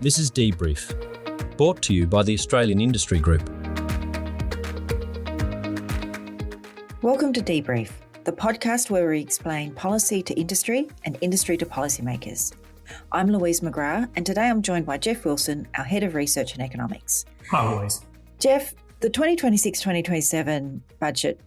This is DBrief, brought to you by the Australian Industry Group. Welcome to DBrief, the podcast where we explain policy to industry and industry to policymakers. I'm Louise McGrath, and today I'm joined by Jeff Wilson, our Head of Research and Economics. Hi, Louise. Jeff, the 2026-2027 budget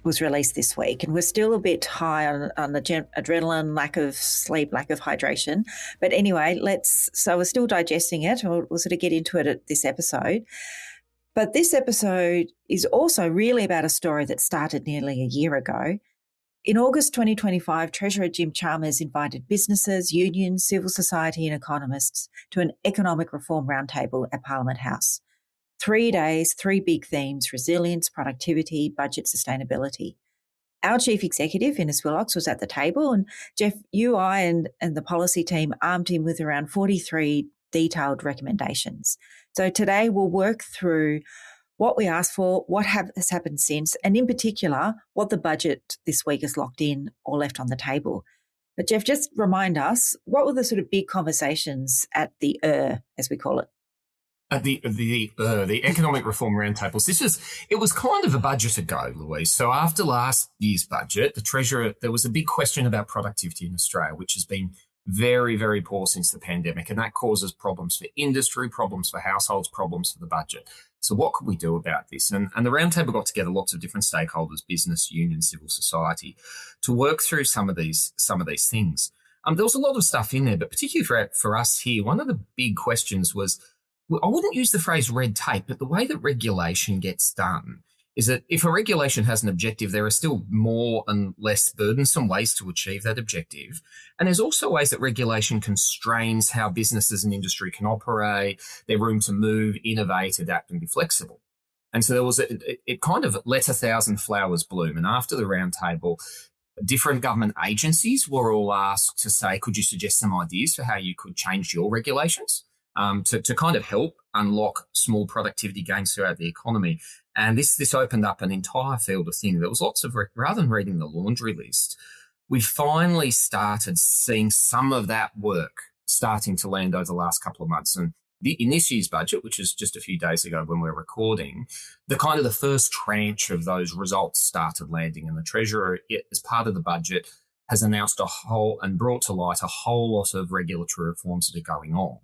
was released this week, and we're still a bit high on the adrenaline, lack of sleep, lack of hydration. But anyway, so we're still digesting it. We'll sort of get into it at this episode. But this episode is also really about a story that started nearly a year ago. In August 2025, Treasurer Jim Chalmers invited businesses, unions, civil society and economists to an economic reform roundtable at Parliament House. 3 days, 3 big themes: resilience, productivity, budget sustainability. Our chief executive, Innes Willox, was at the table, and Jeff, I and the policy team armed him with around 43 detailed recommendations. So today we'll work through what we asked for, what has happened since, and in particular, what the budget this week has locked in or left on the table. But Jeff, just remind us, what were the sort of big conversations at the as we call it? At the economic reform roundtables, it was kind of a budget ago, Louise. So after last year's budget, the Treasurer, there was a big question about productivity in Australia, which has been very, very poor since the pandemic. And that causes problems for industry, problems for households, problems for the budget. So what could we do about this? And the roundtable got together lots of different stakeholders, business, unions, civil society, to work through some of these things. There was a lot of stuff in there, but particularly for us here, one of the big questions was, I wouldn't use the phrase red tape, but the way that regulation gets done is that if a regulation has an objective, there are still more and less burdensome ways to achieve that objective. And there's also ways that regulation constrains how businesses and industry can operate, their room to move, innovate, adapt, and be flexible. And so it kind of let 1,000 flowers bloom. And after the roundtable, different government agencies were all asked to say, could you suggest some ideas for how you could change your regulations? To kind of help unlock small productivity gains throughout the economy. And this opened up an entire field of things. There was lots of, rather than reading the laundry list, we finally started seeing some of that work starting to land over the last couple of months. And in this year's budget, which is just a few days ago when we're recording, the first tranche of those results started landing. And the Treasurer, as part of the budget, has announced and brought to light a whole lot of regulatory reforms that are going on.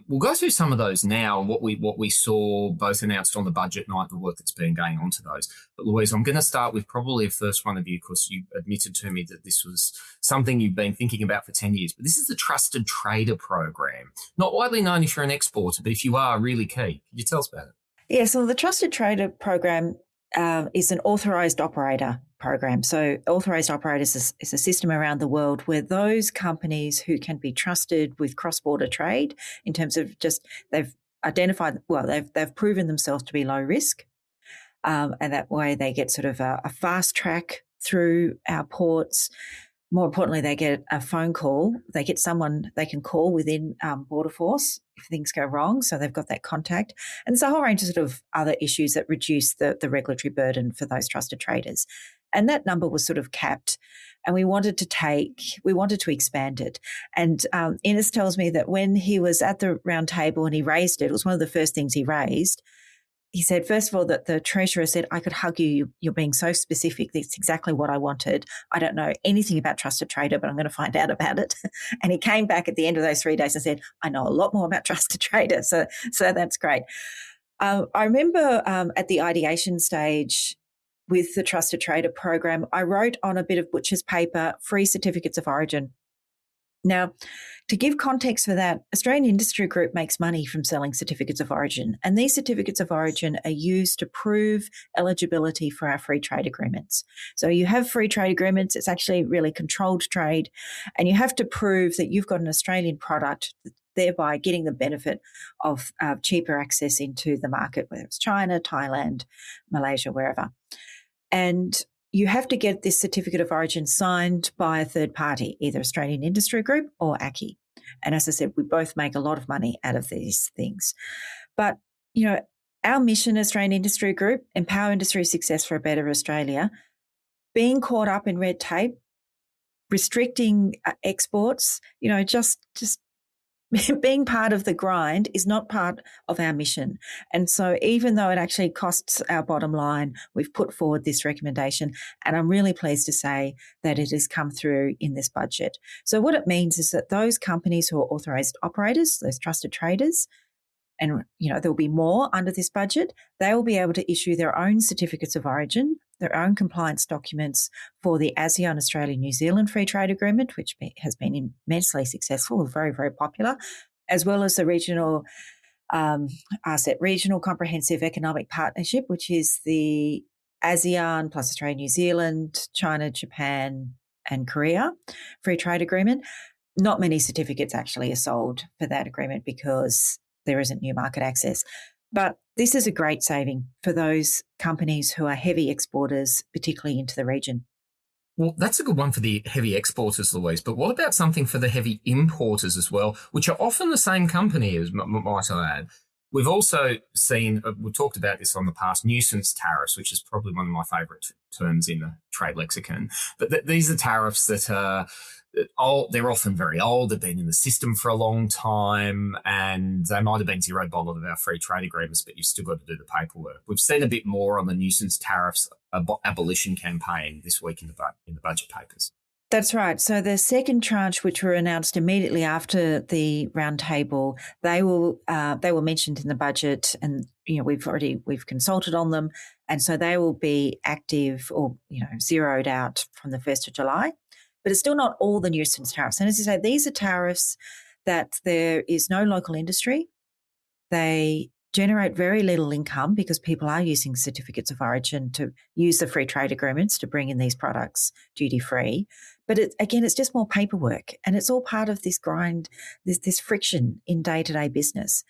We'll go through some of those now, what we saw both announced on the budget night, the work that's been going on to those. But Louise, I'm going to start with probably the first one of you, because you admitted to me that this was something you've been thinking about for 10 years. But this is the Trusted Trader program. Not widely known if you're an exporter, but if you are, really key. Could you tell us about it? Yeah, so the Trusted Trader program is an authorised operator program. So authorised operators is a system around the world where those companies who can be trusted with cross-border trade, in terms of just they've proven themselves to be low risk, and that way they get sort of a fast track through our ports. More importantly, they get a phone call. They get someone they can call within Border Force if things go wrong. So they've got that contact. And there's a whole range of sort of other issues that reduce the regulatory burden for those trusted traders. And that number was sort of capped, and we wanted to expand it. And Innes tells me that when he was at the round table and he raised it, it was one of the first things he raised. He said, first of all, that the Treasurer said, I could hug you. You're being so specific. That's exactly what I wanted. I don't know anything about Trusted Trader, but I'm going to find out about it. And he came back at the end of those 3 days and said, I know a lot more about Trusted Trader. So that's great. I remember at the ideation stage with the Trusted Trader program, I wrote on a bit of butcher's paper, free certificates of origin. Now, to give context for that, Australian Industry Group makes money from selling certificates of origin, and these certificates of origin are used to prove eligibility for our free trade agreements. So you have free trade agreements, it's actually really controlled trade, and you have to prove that you've got an Australian product, thereby getting the benefit of cheaper access into the market, whether it's China, Thailand, Malaysia, wherever. And you have to get this certificate of origin signed by a third party, either Australian Industry Group or ACCI. And as I said, we both make a lot of money out of these things. But, our mission, Australian Industry Group, empower industry success for a better Australia, being caught up in red tape, restricting exports, just being part of the grind is not part of our mission. And so even though it actually costs our bottom line, we've put forward this recommendation, and I'm really pleased to say that it has come through in this budget. So what it means is that those companies who are authorised operators, those trusted traders, and, there'll be more under this budget, they will be able to issue their own certificates of origin, their own compliance documents for the ASEAN Australia-New Zealand Free Trade Agreement, which has been immensely successful, very, very popular, as well as the regional RCEP, Regional Comprehensive Economic Partnership, which is the ASEAN plus Australia, New Zealand, China, Japan, and Korea Free Trade Agreement. Not many certificates actually are sold for that agreement because there isn't new market access. But this is a great saving for those companies who are heavy exporters, particularly into the region. Well, that's a good one for the heavy exporters, Louise. But what about something for the heavy importers as well, which are often the same company, as might I add? We've also seen, we've talked about this on the past, nuisance tariffs, which is probably one of my favourite terms in the trade lexicon. But these are tariffs that are old. They're often very old. They've been in the system for a long time, and they might have been zeroed by a lot of our free trade agreements, but you've still got to do the paperwork. We've seen a bit more on the nuisance tariffs abolition campaign this week in the budget papers. That's right. So the second tranche, which were announced immediately after the roundtable, they were mentioned in the budget, and we've consulted on them, and so they will be active or zeroed out from the 1st of July. But it's still not all the nuisance tariffs. And as you say, these are tariffs that there is no local industry. They generate very little income because people are using certificates of origin to use the free trade agreements to bring in these products duty-free. But it's just more paperwork, and it's all part of this grind, this friction in day-to-day business.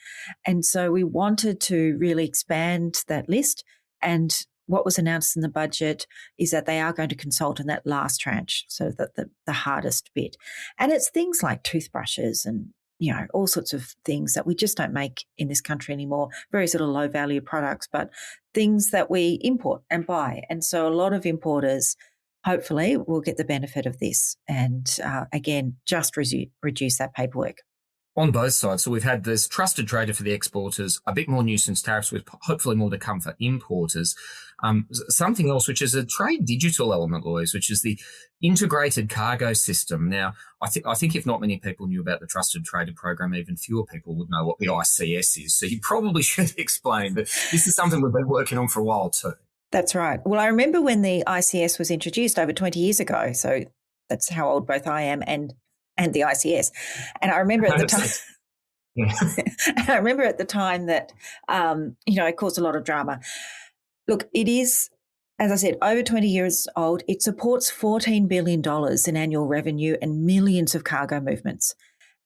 And so we wanted to really expand that list, and what was announced in the budget is that they are going to consult on that last tranche, so that the hardest bit. And it's things like toothbrushes and, all sorts of things that we just don't make in this country anymore, very sort of low value products, but things that we import and buy. And so a lot of importers hopefully will get the benefit of this and, again, just reduce that paperwork. On both sides. So we've had this trusted trader for the exporters, a bit more nuisance tariffs with hopefully more to come for importers. Something else, which is a trade digital element, Louise, which is the integrated cargo system. Now, I think if not many people knew about the trusted trader program, even fewer people would know what the ICS is. So you probably should explain, but this is something we've been working on for a while too. That's right. Well, I remember when the ICS was introduced over 20 years ago. So that's how old both I am and the ICS. And I remember at the time, I remember at the time that, it caused a lot of drama. Look, it is, as I said, over 20 years old. It supports $14 billion in annual revenue and millions of cargo movements.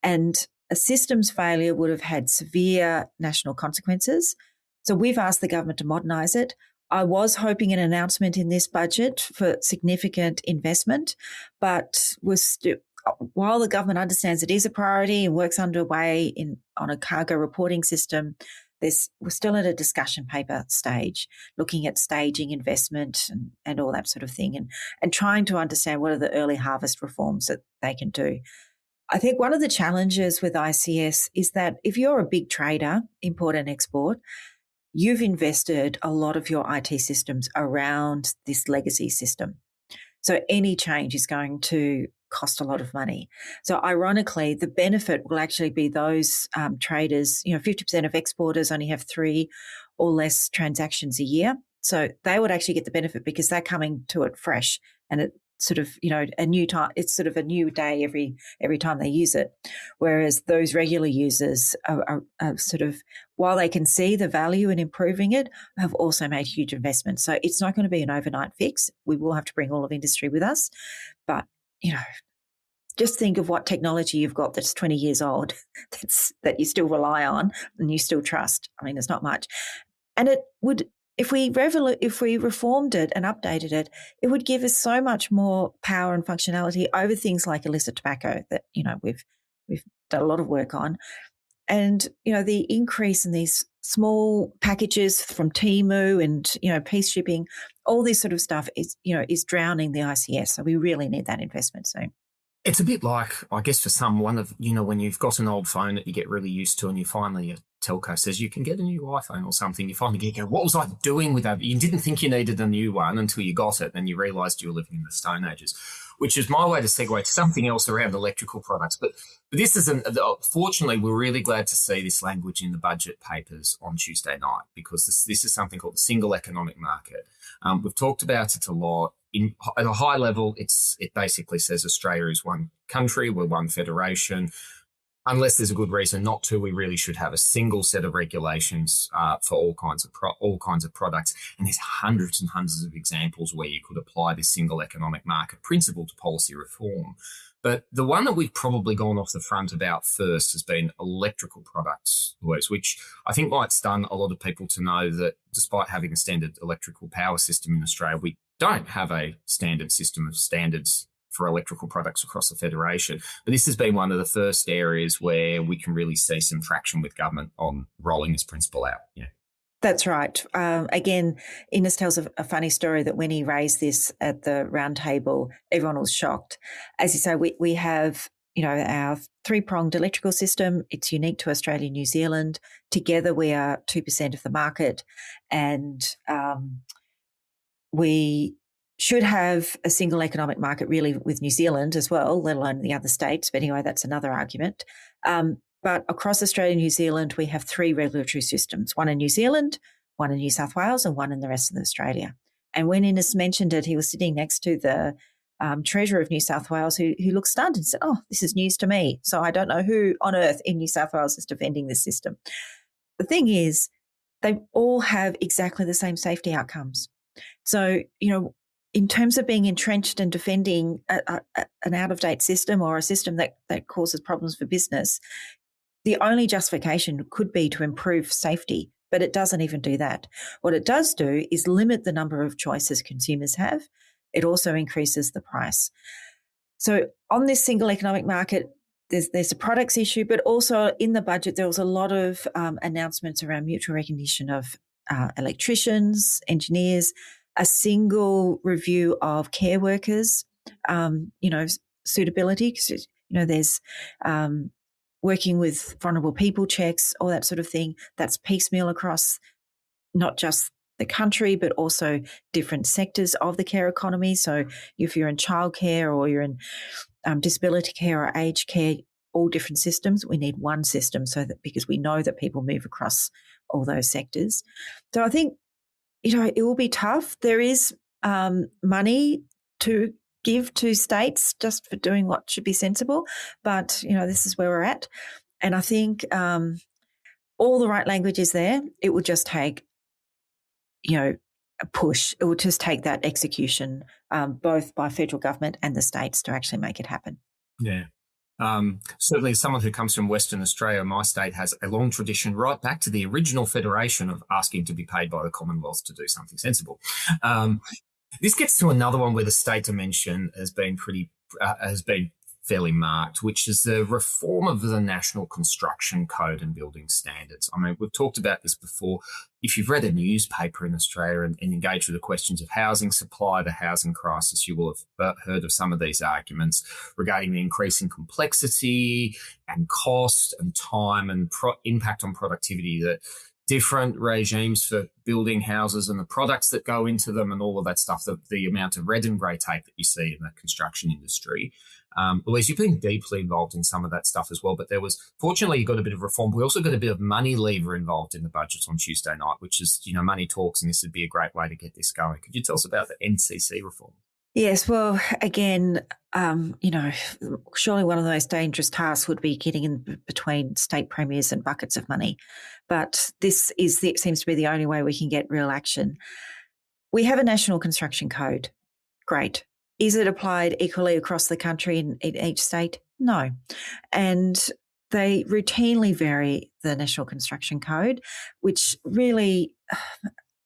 And a systems failure would have had severe national consequences. So we've asked the government to modernise it. I was hoping an announcement in this budget for significant investment, but while the government understands it is a priority and work's underway on a cargo reporting system, we're still at a discussion paper stage, looking at staging investment and all that sort of thing, and trying to understand what are the early harvest reforms that they can do. I think one of the challenges with ICS is that if you're a big trader, import and export, you've invested a lot of your IT systems around this legacy system. So any change is going to cost a lot of money. So ironically, the benefit will actually be those traders, 50% of exporters only have 3 or less transactions a year. So they would actually get the benefit because they're coming to it fresh, and it sort of, a new time. It's sort of a new day every time they use it. Whereas those regular users are sort of, while they can see the value in improving it, have also made huge investments. So it's not going to be an overnight fix. We will have to bring all of industry with us, but just think of what technology you've got that's 20 years old, that you still rely on and you still trust. I mean, it's not much. And it would, if we reformed it and updated it, it would give us so much more power and functionality over things like illicit tobacco that, we've done a lot of work on. And, the increase in these small packages from Temu and, peace shipping, all this sort of stuff is drowning the ICS. So we really need that investment soon. It's a bit like, I guess, for some, one of, when you've got an old phone that you get really used to and you finally, a telco says you can get a new iPhone or something, you finally go, what was I doing with that? You didn't think you needed a new one until you got it and you realised you were living in the Stone Ages, which is my way to segue to something else around electrical products. But this is, fortunately, we're really glad to see this language in the budget papers on Tuesday night, because this is something called the single economic market. We've talked about it a lot. At a high level, it basically says Australia is one country, we're one federation. Unless there's a good reason not to, we really should have a single set of regulations for all kinds of products. And there's hundreds and hundreds of examples where you could apply this single economic market principle to policy reform. But the one that we've probably gone off the front about first has been electrical products, Louise, which I think might stun a lot of people to know that despite having a standard electrical power system in Australia, we don't have a standard system of standards for electrical products across the Federation. But this has been one of the first areas where we can really see some traction with government on rolling this principle out. Yeah. That's right. Again, Innes tells a funny story that when he raised this at the roundtable, everyone was shocked. As you say, we have, our three-pronged electrical system. It's unique to Australia and New Zealand. Together, we are 2% of the market, and we should have a single economic market really with New Zealand as well, let alone the other states. But anyway, that's another argument. But across Australia and New Zealand, we have three regulatory systems, one in New Zealand, one in New South Wales, and one in the rest of Australia. And when Innes mentioned it, he was sitting next to the Treasurer of New South Wales who looked stunned and said, this is news to me. So I don't know who on earth in New South Wales is defending this system. The thing is, they all have exactly the same safety outcomes. So, in terms of being entrenched and defending an out-of-date system or a system that causes problems for business, the only justification could be to improve safety, but it doesn't even do that. What it does do is limit the number of choices consumers have. It also increases the price. So on this single economic market, there's a products issue, but also in the budget, there was a lot of announcements around mutual recognition of electricians, engineers, a single review of care workers, suitability, because, there's working with vulnerable people checks, all that sort of thing. That's piecemeal across not just the country, but also different sectors of the care economy. So if you're in childcare or you're in disability care or aged care, all different systems, we need one system because we know that people move across all those sectors. So I think, it will be tough. There is money to give to states just for doing what should be sensible. But, this is where we're at. And I think all the right language is there. It will just take, a push. It will just take that execution, both by federal government and the states, to actually make it happen. Yeah. Certainly, as someone who comes from Western Australia, my state has a long tradition right back to the original federation of asking to be paid by the Commonwealth to do something sensible. This gets to another one where the state dimension has been fairly marked, which is the reform of the National Construction Code and Building Standards. I mean, we've talked about this before. If you've read a newspaper in Australia and engaged with the questions of housing supply, the housing crisis, you will have heard of some of these arguments regarding the increasing complexity and cost and time and impact on productivity that different regimes for building houses and the products that go into them and all of that stuff, the amount of red and grey tape that you see in the construction industry. Louise, you've been deeply involved in some of that stuff as well, but fortunately, you got a bit of reform. We also got a bit of money lever involved in the budget on Tuesday night, which is, money talks, and this would be a great way to get this going. Could you tell us about the NCC reform? Yes, well, again, surely one of the most dangerous tasks would be getting in between state premiers and buckets of money. But it seems to be the only way we can get real action. We have a national construction code. Great. Is it applied equally across the country in each state? No. And they routinely vary the National Construction Code, which really,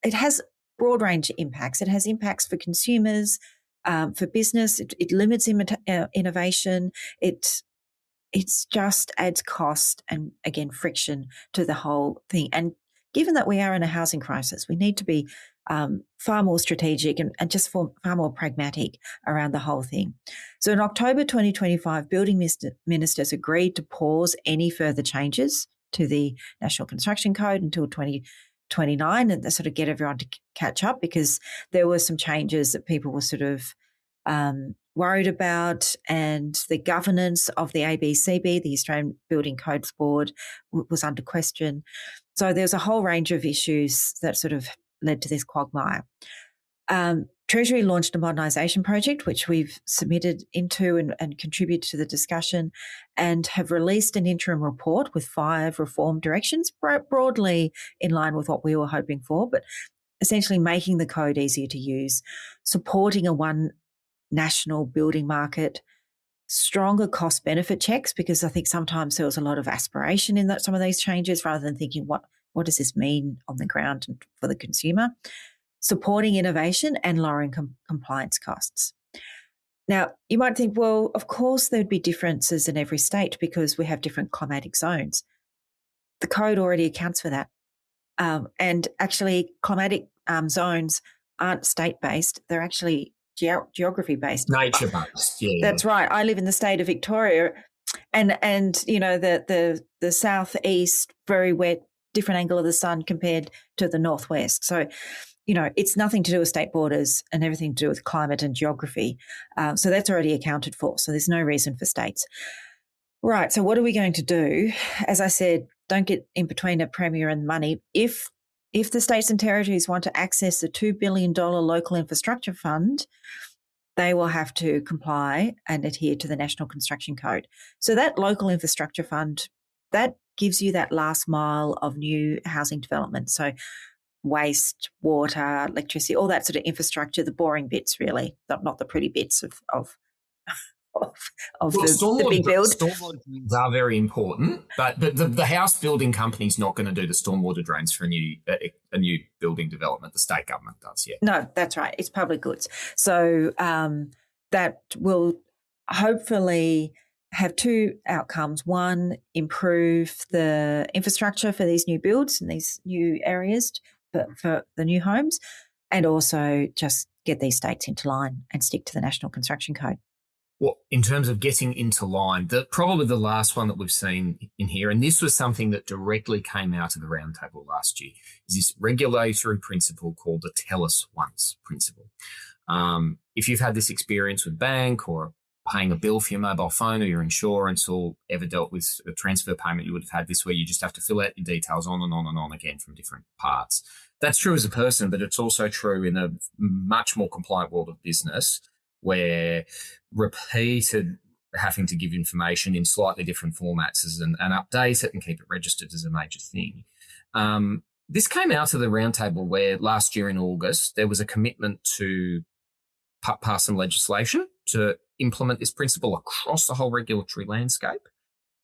it has broad range of impacts. It has impacts for consumers, for business. It limits innovation. It's just adds cost and, again, friction to the whole thing. And given that we are in a housing crisis, we need to be far more strategic and just far more pragmatic around the whole thing. So in October 2025, building ministers agreed to pause any further changes to the National Construction Code until 2029 and sort of get everyone to catch up, because there were some changes that people were sort of worried about, and the governance of the ABCB, the Australian Building Codes Board, was under question. So there's a whole range of issues that sort of led to this quagmire. Treasury launched a modernisation project, which we've submitted into and contributed to the discussion, and have released an interim report with 5 reform directions, broadly in line with what we were hoping for, but essentially making the code easier to use, supporting a one national building market, stronger cost-benefit checks, because I think sometimes there was a lot of aspiration in some of these changes rather than thinking, what does this mean on the ground and for the consumer? Supporting innovation and lowering compliance costs. Now, you might think, well, of course there'd be differences in every state because we have different climatic zones. The code already accounts for that. And actually, climatic zones aren't state-based. They're actually geography-based. Nature-based, yeah. That's right. I live in the state of Victoria, and you know, the southeast, very wet, different angle of the sun compared to the northwest. So, you know, it's nothing to do with state borders and everything to do with climate and geography. So that's already accounted for. So there's no reason for states. Right. So what are we going to do? As I said, don't get in between a premier and money. If the states and territories want to access the $2 billion local infrastructure fund, they will have to comply and adhere to the National Construction Code. So that local infrastructure fund, that gives you that last mile of new housing development. So waste, water, electricity, all that sort of infrastructure, the boring bits really, not the pretty bits of the big build. Stormwater drains are very important, but the house building company's not going to do the stormwater drains for a new building development. The state government does, yeah. No, that's right. It's public goods. So that will hopefully have 2 outcomes. One, improve the infrastructure for these new builds and these new areas for the new homes, and also just get these states into line and stick to the National Construction Code. Well, in terms of getting into line, probably the last one that we've seen in here, and this was something that directly came out of the roundtable last year, is this regulatory principle called the tell us once principle. If you've had this experience with bank or paying a bill for your mobile phone or your insurance, or ever dealt with a transfer payment, you would have had this where you just have to fill out your details on and on and on again from different parts. That's true as a person, but it's also true in a much more compliant world of business, where repeated having to give information in slightly different formats and update it and keep it registered is a major thing. This came out of the roundtable where last year in August, there was a commitment to pass some legislation to implement this principle across the whole regulatory landscape.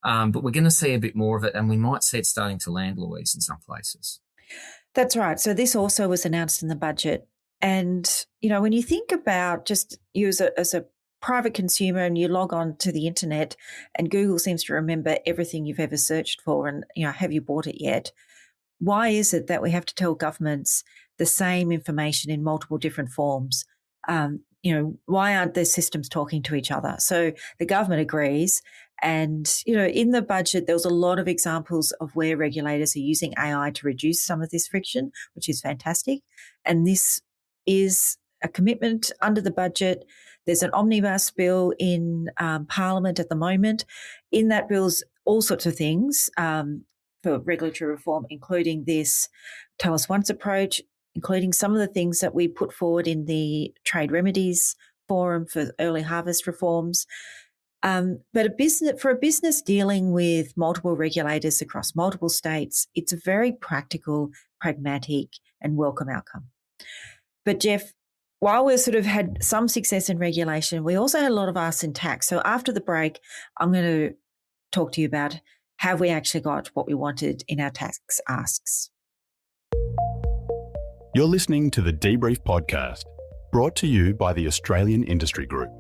But we're going to see a bit more of it, and we might see it starting to land, Louise, in some places. That's right. So this also was announced in the budget. And, you know, when you think about just you as a private consumer and you log on to the internet and Google seems to remember everything you've ever searched for and, you know, have you bought it yet? Why is it that we have to tell governments the same information in multiple different forms? You know, why aren't the systems talking to each other? So the government agrees. And, you know, in the budget, there was a lot of examples of where regulators are using AI to reduce some of this friction, which is fantastic. And this is a commitment under the budget. There's an omnibus bill in Parliament at the moment. In that bill's all sorts of things for regulatory reform, including this tell us once approach, including some of the things that we put forward in the Trade Remedies Forum for early harvest reforms. But for a business dealing with multiple regulators across multiple states, it's a very practical, pragmatic and welcome outcome. But Jeff, while we've sort of had some success in regulation, we also had a lot of asks in tax. So after the break, I'm going to talk to you about have we actually got what we wanted in our tax asks. You're listening to the DBrief podcast, brought to you by the Australian Industry Group.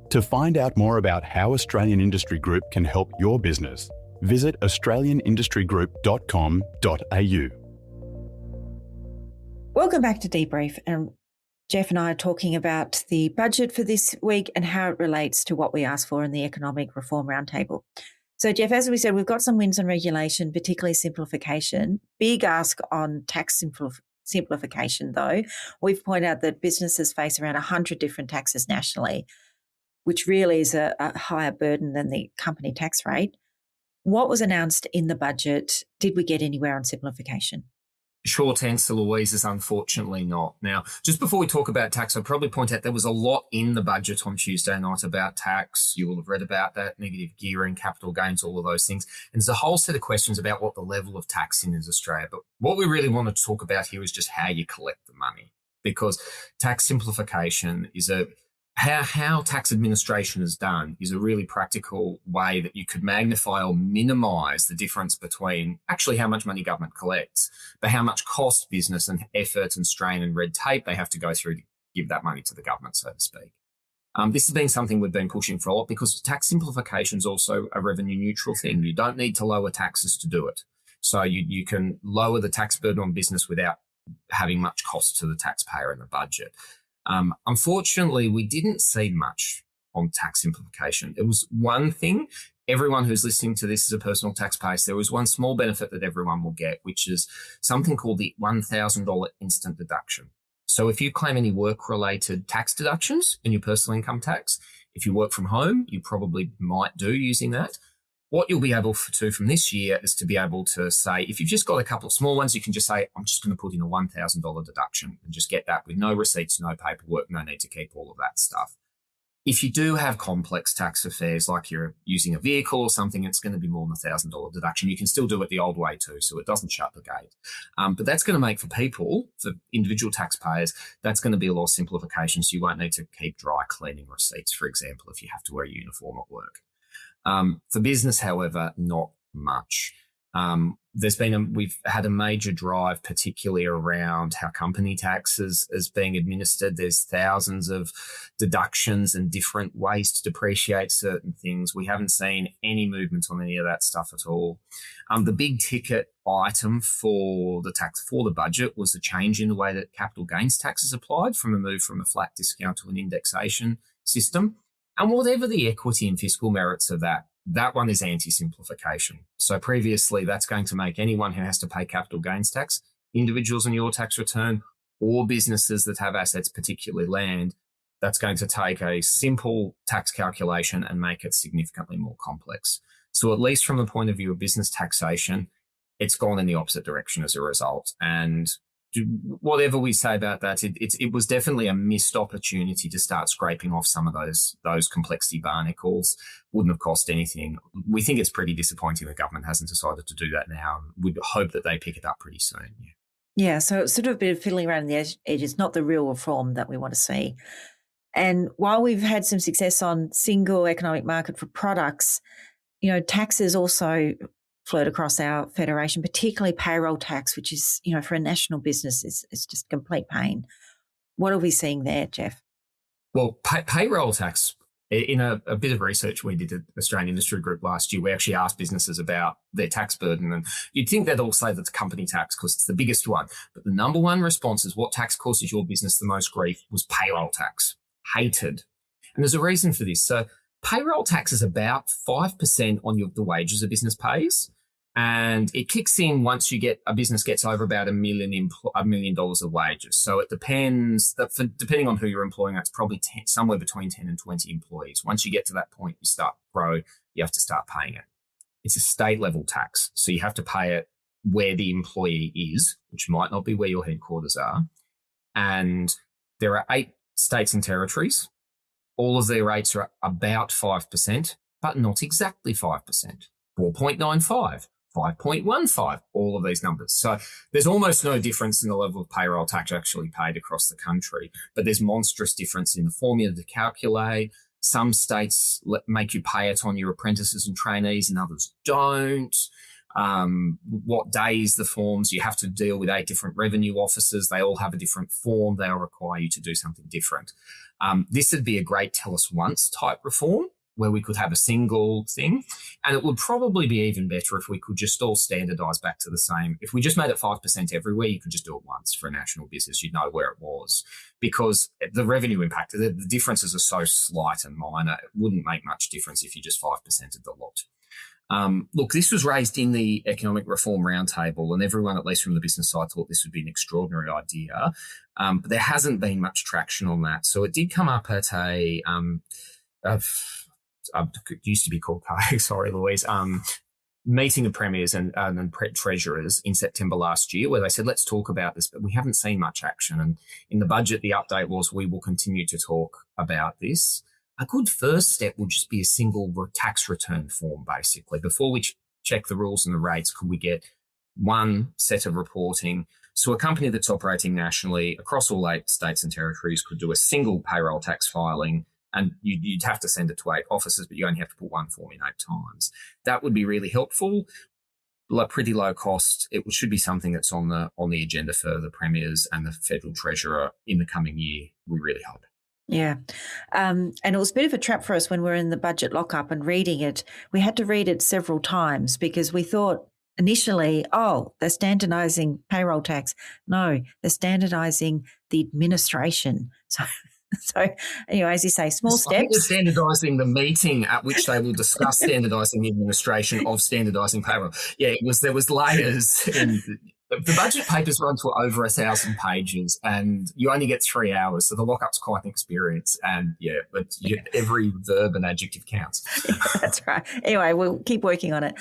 To find out more about how Australian Industry Group can help your business, visit australianindustrygroup.com.au. Welcome back to DBrief. And Jeff and I are talking about the budget for this week and how it relates to what we asked for in the Economic Reform Roundtable. So, Jeff, as we said, we've got some wins on regulation, particularly simplification. Big ask on tax simplification, though. We've pointed out that businesses face around 100 different taxes nationally, which really is a higher burden than the company tax rate. What was announced in the budget? Did we get anywhere on simplification? Short answer, Louise, is unfortunately not. Now, just before we talk about tax, I'll probably point out there was a lot in the budget on Tuesday night about tax. You will have read about that, negative gearing, capital gains, all of those things. And there's a whole set of questions about what the level of tax in is Australia. But what we really want to talk about here is just how you collect the money, because tax simplification is how tax administration is done is a really practical way that you could magnify or minimise the difference between actually how much money government collects, but how much cost, business and effort and strain and red tape they have to go through to give that money to the government, so to speak. This has been something we've been pushing for a lot because tax simplification is also a revenue neutral thing. You don't need to lower taxes to do it. So you can lower the tax burden on business without having much cost to the taxpayer in the budget. Unfortunately, we didn't see much on tax simplification. It was one thing. Everyone who's listening to this is a personal taxpayer. There was one small benefit that everyone will get, which is something called the $1,000 instant deduction. So if you claim any work-related tax deductions in your personal income tax, if you work from home, you probably might do using that. What you'll be able to do from this year is to be able to say, if you've just got a couple of small ones, you can just say, I'm just going to put in a $1,000 deduction and just get that with no receipts, no paperwork, no need to keep all of that stuff. If you do have complex tax affairs, like you're using a vehicle or something, it's going to be more than a $1,000 deduction. You can still do it the old way too, so it doesn't shut the gate. But that's going to make for people, for individual taxpayers, that's going to be a lot of simplification. So you won't need to keep dry cleaning receipts, for example, if you have to wear a uniform at work. For business, however, not much. We've had a major drive, particularly around how company tax is being administered. There's thousands of deductions and different ways to depreciate certain things. We haven't seen any movement on any of that stuff at all. The big ticket item for the budget was the change in the way that capital gains tax is applied, from a move from a flat discount to an indexation system. And whatever the equity and fiscal merits of that one is anti-simplification. So previously, that's going to make anyone who has to pay capital gains tax, individuals on your tax return, or businesses that have assets, particularly land, that's going to take a simple tax calculation and make it significantly more complex. So at least from the point of view of business taxation, it's gone in the opposite direction as a result. And whatever we say about that, it was definitely a missed opportunity to start scraping off some of those complexity barnacles. Wouldn't have cost anything. We think it's pretty disappointing the government hasn't decided to do that now. We'd hope that they pick it up pretty soon. Yeah, so it's sort of a bit of fiddling around the edges, not the real reform that we want to see. And while we've had some success on single economic market for products, taxes also float across our federation, particularly payroll tax, which is, for a national business, it's just complete pain. What are we seeing there, Jeff? Well, payroll tax, in a bit of research we did at Australian Industry Group last year, we actually asked businesses about their tax burden. And you'd think they'd all say that's company tax because it's the biggest one. But the number one response is, what tax causes your business the most grief, was payroll tax. Hated. And there's a reason for this. So payroll tax is about 5% on the wages a business pays. And it kicks in once a business gets over about $1 million of wages. So it depends, depending on who you're employing, that's probably somewhere between 10 and 20 employees. Once you get to that point, you start to grow, you have to start paying it. It's a state level tax. So you have to pay it where the employee is, which might not be where your headquarters are. And there are 8 states and territories. All of their rates are about 5%, but not exactly 5%. 4.95, 5.15, all of these numbers. So there's almost no difference in the level of payroll tax actually paid across the country, but there's monstrous difference in the formula to calculate. Some states make you pay it on your apprentices and trainees and others don't. What days the forms, you have to deal with 8 different revenue officers. They all have a different form. They'll require you to do something different. This would be a great tell us once type reform, where we could have a single thing. And it would probably be even better if we could just all standardise back to the same. If we just made it 5% everywhere, you could just do it once for a national business. You'd know where it was, because the revenue impact, the differences are so slight and minor. It wouldn't make much difference if you just 5%ed the lot. Look, this was raised in the Economic Reform Roundtable, and everyone, at least from the business side, thought this would be an extraordinary idea. But there hasn't been much traction on that. So it did come up at it used to be called, sorry, Louise, meeting of premiers and treasurers in September last year, where they said, let's talk about this, but we haven't seen much action. And in the budget, the update was, we will continue to talk about this. A good first step would just be a single tax return form, basically. Before we check the rules and the rates, could we get one set of reporting? So a company that's operating nationally across all 8 states and territories could do a single payroll tax filing, and you'd have to send it to 8 offices, but you only have to put one form in 8 times. That would be really helpful. Pretty low cost. It should be something that's on the agenda for the premiers and the federal treasurer in the coming year, we really hope. Yeah. And it was a bit of a trap for us when we were in the budget lockup and reading it. We had to read it several times because we thought initially, they're standardising payroll tax. No, they're standardising the administration. So anyway, as you say, small steps. I think they're standardising the meeting at which they will discuss standardising the administration of standardising payroll. Yeah, there was layers. The budget papers run to over 1,000 pages, and you only get 3 hours, so the lockup's quite an experience. And every verb and adjective counts. Yeah, that's right. Anyway, we'll keep working on it.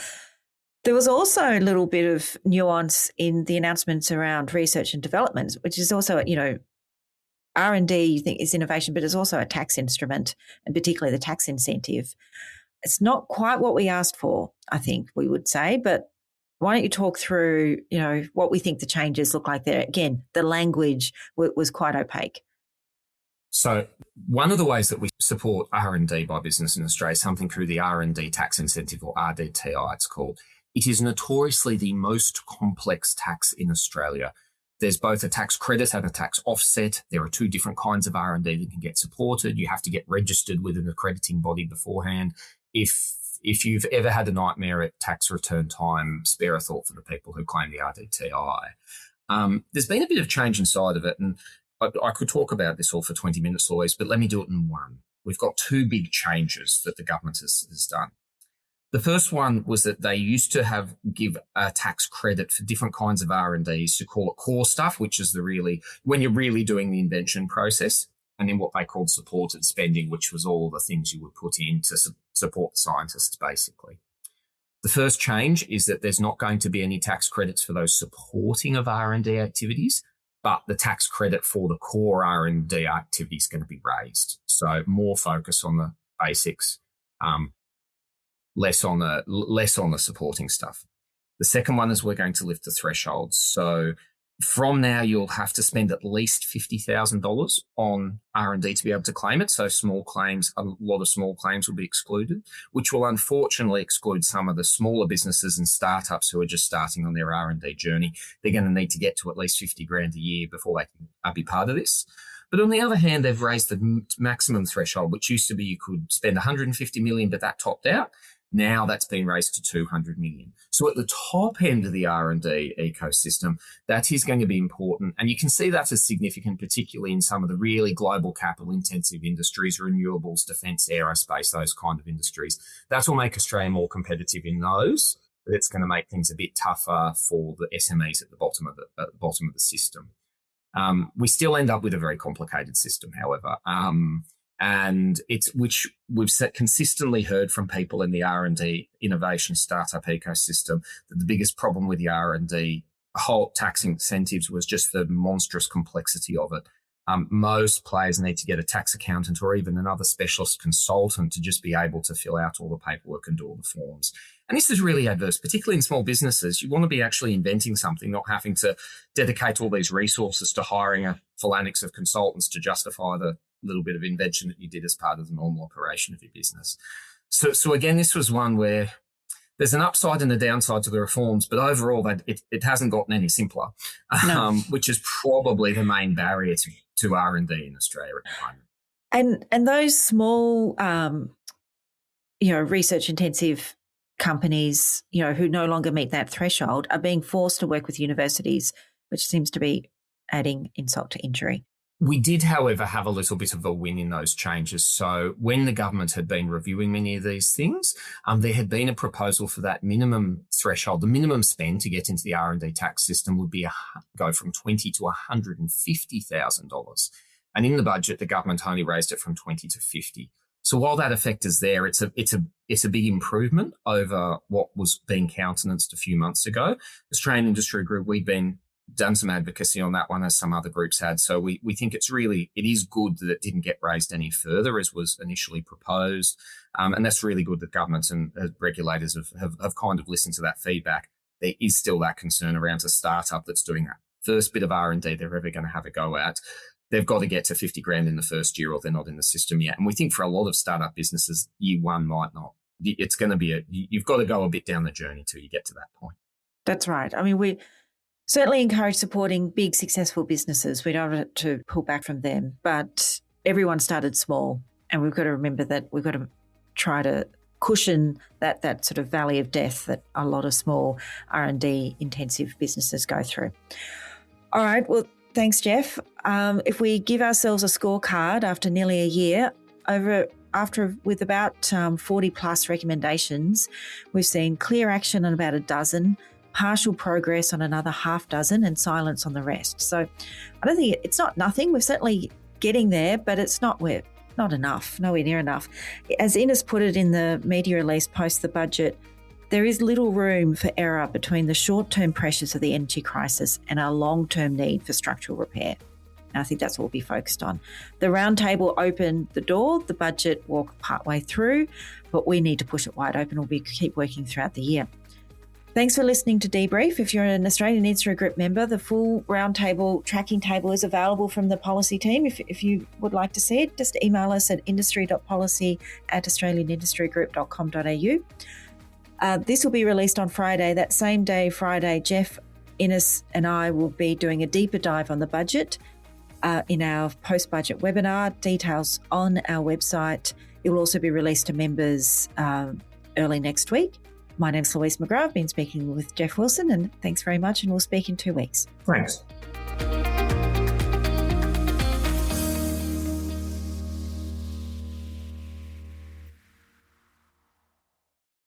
There was also a little bit of nuance in the announcements around research and development, which is also, R&D, you think, is innovation, but it's also a tax instrument, and particularly the tax incentive. It's not quite what we asked for, I think we would say, but why don't you talk through, what we think the changes look like there? Again, the language was quite opaque. So one of the ways that we support R&D by business in Australia is something through the R&D tax incentive, or RDTI it's called. It is notoriously the most complex tax in Australia. There's both a tax credit and a tax offset. There are 2 different kinds of R&D that can get supported. You have to get registered with an accrediting body beforehand. If you've ever had a nightmare at tax return time, spare a thought for the people who claim the RDTI. There's been a bit of change inside of it, and I could talk about this all for 20 minutes, Louise, but let me do it in one. We've got 2 big changes that the government has done. The first one was that they used to give a tax credit for different kinds of R&Ds, to call it core stuff, which is when you're really doing the invention process, and then what they called supported spending, which was all the things you would put in to support the scientists, basically. The first change is that there's not going to be any tax credits for those supporting of R&D activities, but the tax credit for the core R&D activity is going to be raised. So more focus on the basics, less on the supporting stuff. The second one is we're going to lift the thresholds. So from now, you'll have to spend at least $50,000 on R&D to be able to claim it. So a lot of small claims will be excluded, which will unfortunately exclude some of the smaller businesses and startups who are just starting on their R&D journey. They're going to need to get to at least $50,000 a year before they can be part of this. But on the other hand, they've raised the maximum threshold, which used to be you could spend $150 million, but that topped out. Now that's been raised to $200 million. So at the top end of the R&D ecosystem, that is going to be important. And you can see that as significant, particularly in some of the really global capital-intensive industries, renewables, defence, aerospace, those kind of industries. That will make Australia more competitive in those, but it's going to make things a bit tougher for the SMEs at the bottom of the system. We still end up with a very complicated system, however. And which we've consistently heard from people in the R&D innovation startup ecosystem, that the biggest problem with the R&D whole tax incentives was just the monstrous complexity of it. Most players need to get a tax accountant or even another specialist consultant to just be able to fill out all the paperwork and do all the forms. And this is really adverse, particularly in small businesses. You want to be actually inventing something, not having to dedicate all these resources to hiring a phalanx of consultants to justify the little bit of invention that you did as part of the normal operation of your business. So again, this was one where there's an upside and a downside to the reforms, but overall it hasn't gotten any simpler, which is probably the main barrier to R&D in Australia at the moment. And those small research-intensive companies, who no longer meet that threshold are being forced to work with universities, which seems to be adding insult to injury. We did, however, have a little bit of a win in those changes. So when the government had been reviewing many of these things, there had been a proposal for that minimum threshold. The minimum spend to get into the R&D tax system would be go from $20,000 to $150,000. And in the budget, the government only raised it from $20,000 to $50,000. So while that effect is there, it's a big improvement over what was being countenanced a few months ago. Australian Industry Group, we've done some advocacy on that one, as some other groups had. So we think it is good that it didn't get raised any further as was initially proposed. And that's really good that governments and regulators have kind of listened to that feedback. There is still that concern around a startup that's doing that first bit of R&D they're ever going to have a go at. They've got to get to 50 grand in the first year or they're not in the system yet. And we think for a lot of startup businesses, year one might not. It's going to be you've got to go a bit down the journey till you get to that point. That's right. I mean, we certainly encourage supporting big, successful businesses. We don't want to pull back from them, but everyone started small, and we've got to remember that we've got to try to cushion that sort of valley of death that a lot of small R&D intensive businesses go through. All right. Well, thanks, Jeff. If we give ourselves a scorecard after nearly a year, with about 40 plus recommendations, we've seen clear action on about a dozen, partial progress on another half dozen, and silence on the rest. So I don't think it's not nothing. We're certainly getting there, but it's not enough, nowhere near enough. As Ines put it in the media release post the budget, there is little room for error between the short-term pressures of the energy crisis and our long-term need for structural repair. And I think that's what we'll be focused on. The roundtable opened the door, the budget walked partway through, but we need to push it wide open. We'll keep working throughout the year. Thanks for listening to DBrief. If you're an Australian Industry Group member, the full roundtable tracking table is available from the policy team. If you would like to see it, just email us at industry.policy@australianindustry.group.com.au. This will be released on Friday. That same day, Friday, Jeff, Ines and I will be doing a deeper dive on the budget in our post-budget webinar. Details on our website. It will also be released to members early next week. My name's Louise McGrath. I've been speaking with Jeff Wilson, and thanks very much, and we'll speak in 2 weeks. Thanks.